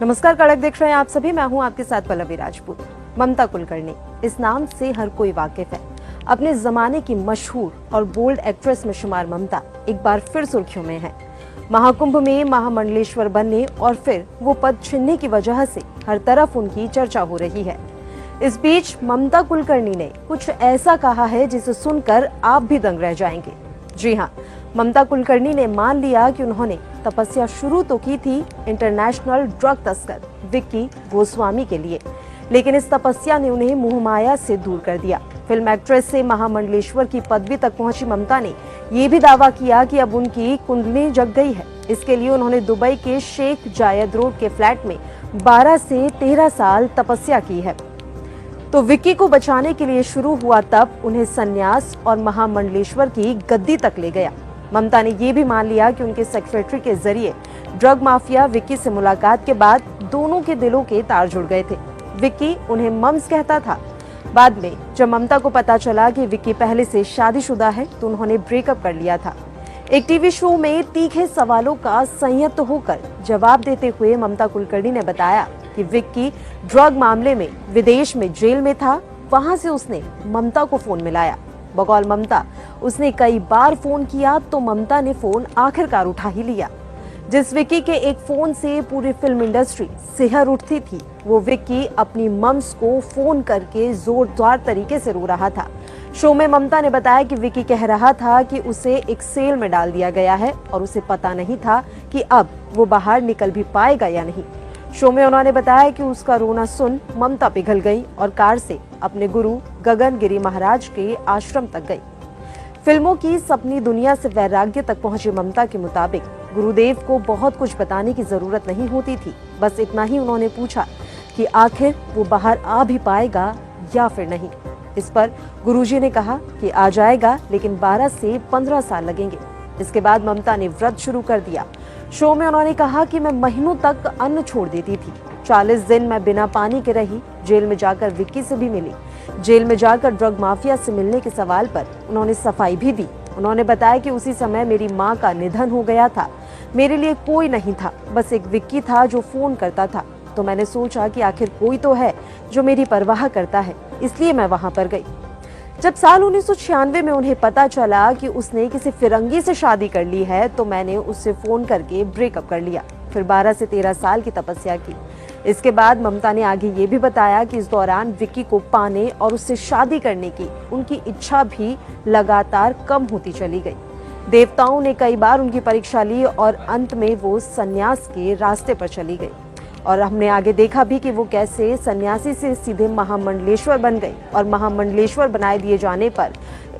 नमस्कार, कड़क देख रहे हैं आप सभी। मैं हूं आपके साथ पल्लवी राजपूत। ममता कुलकर्णी, इस नाम से हर कोई वाकिफ है। अपने जमाने की मशहूर और बोल्ड एक्ट्रेस में शुमार ममता एक बार फिर सुर्खियों में है। महाकुंभ में महामंडलेश्वर बनने और फिर वो पद छीनने की वजह से हर तरफ उनकी चर्चा हो रही है। इस बीच ममता कुलकर्णी ने कुछ ऐसा कहा है जिसे सुनकर आप भी दंग रह जाएंगे। जी हाँ, ममता कुलकर्णी ने मान लिया कि उन्होंने तपस्या शुरू तो की थी इंटरनेशनल ड्रग तस्कर विक्की गोस्वामी के लिए, लेकिन इस तपस्या ने उन्हें मोहमाया से दूर कर दिया। फिल्म एक्ट्रेस से महामंडलेश्वर की पदवी तक पहुंची ममता ने ये भी दावा किया कि अब उनकी कुंडली जग गई है। इसके लिए उन्होंने दुबई के शेख जायद रोड के फ्लैट में 12 से 13 साल तपस्या की है। तो विक्की को बचाने के लिए शुरू हुआ तब उन्हें संन्यास और महामंडलेश्वर की गद्दी तक ले गया। ममता ने ये भी मान लिया कि उनके सेक्रेटरी के जरिए ड्रग माफिया विक्की से मुलाकात के बाद दोनों के दिलों के तार जुड़ गए थे। विक्की उन्हें मम्स कहता था। बाद में जब ममता को पता चला कि विक्की पहले से शादीशुदा है तो उन्होंने ब्रेकअप कर लिया था। एक टीवी शो में तीखे सवालों का संयत होकर जवाब देते हुए ममता कुलकर्णी ने बताया कि विक्की ड्रग मामले में विदेश में जेल में था। वहां से उसने ममता को फोन मिलाया। बकौल ममता, उसने कई बार फोन किया तो ममता ने फोन आखिरकार उठा ही लिया। जिस विक्की के एक फोन से पूरी फिल्म इंडस्ट्री सिहर उठती थी, वो विक्की अपनी मम्स को फोन करके जोरदार तरीके से रो रहा था। शो में ममता ने बताया कि विक्की कह रहा था कि उसे एक सेल में डाल दिया गया है और उसे पता नहीं था कि अब वो बाहर निकल भी पाएगा या नहीं। शो में उन्होंने बताया कि उसका रोना सुन ममता पिघल गई और कार से अपने गुरु गगन गिरी महाराज के आश्रम तक गई। फिल्मों की सपनी दुनिया से वैराग्य तक पहुंची ममता के मुताबिक गुरुदेव को बहुत कुछ बताने की जरूरत नहीं होती थी। बस इतना ही उन्होंने पूछा कि आखिर वो बाहर आ भी पाएगा या फिर नहीं। इस पर गुरुजी ने कहा कि आ जाएगा, लेकिन 12 से 15 साल लगेंगे। इसके बाद ममता ने व्रत शुरू कर दिया। शो में उन्होंने कहा कि मैं महीनों तक अन्न छोड़ देती थी। 40 दिन मैं बिना पानी के रही। जेल में जाकर विक्की से भी मिली। जेल में जाकर ड्रग माफिया से मिलने के सवाल पर उन्होंने सफाई भी दी। उन्होंने बताया कि उसी समय मेरी माँ का निधन हो गया था। मेरे लिए कोई नहीं था, बस एक विक्की था जो फोन करता था। तो मैंने सोचा कि आखिर कोई तो है जो मेरी परवाह करता है, इसलिए मैं वहां पर गई। जब साल 1996 में उन्हें पता चला कि उसने किसी फिरंगी से शादी कर ली है तो मैंने उससे फोन करके ब्रेकअप कर लिया। फिर 12 से 13 साल की तपस्या की। इसके बाद ममता ने आगे ये भी बताया कि इस दौरान विक्की को पाने और उससे शादी करने की उनकी इच्छा भी लगातार कम होती चली गई। देवताओं ने कई बार उनकी परीक्षा ली और अंत में वो संन्यास के रास्ते पर चली गई। और हमने आगे देखा भी कि वो कैसे सन्यासी से सीधे महामंडलेश्वर बन गई और महामंडलेश्वर बनाए दिए जाने पर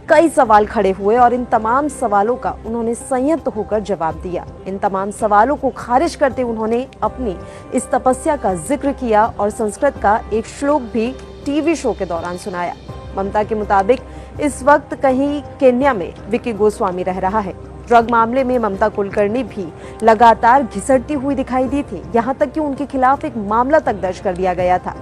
कई सवाल खड़े हुए और इन तमाम सवालों का उन्होंने संयत होकर जवाब दिया। इन तमाम सवालों को खारिज करते उन्होंने अपनी इस तपस्या का जिक्र किया और संस्कृत का एक श्लोक भी टीवी शो के दौरान सुनाया। ममता के मुताबिक इस वक्त कहीं केन्या में विक्की गोस्वामी रह रहा है। ड्रग मामले में ममता कुलकर्णी भी लगातार घिसटती हुई दिखाई दी थी। यहाँ तक कि उनके खिलाफ एक मामला तक दर्ज कर दिया गया था।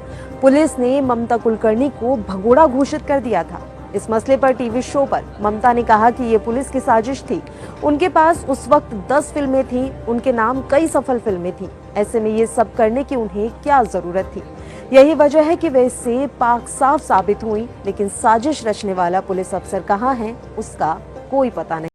पुलिस ने ममता कुलकर्णी को भगोड़ा घोषित कर दिया था। इस मसले पर टीवी शो पर ममता ने कहा कि ये पुलिस की साजिश थी। उनके पास उस वक्त 10 फिल्में थी, उनके नाम कई सफल फिल्में थी। ऐसे में ये सब करने की उन्हें क्या जरूरत थी? यही वजह है कि वे इससे पाक साफ साबित हुई, लेकिन साजिश रचने वाला पुलिस अफसर कहाँ है उसका कोई पता नहीं।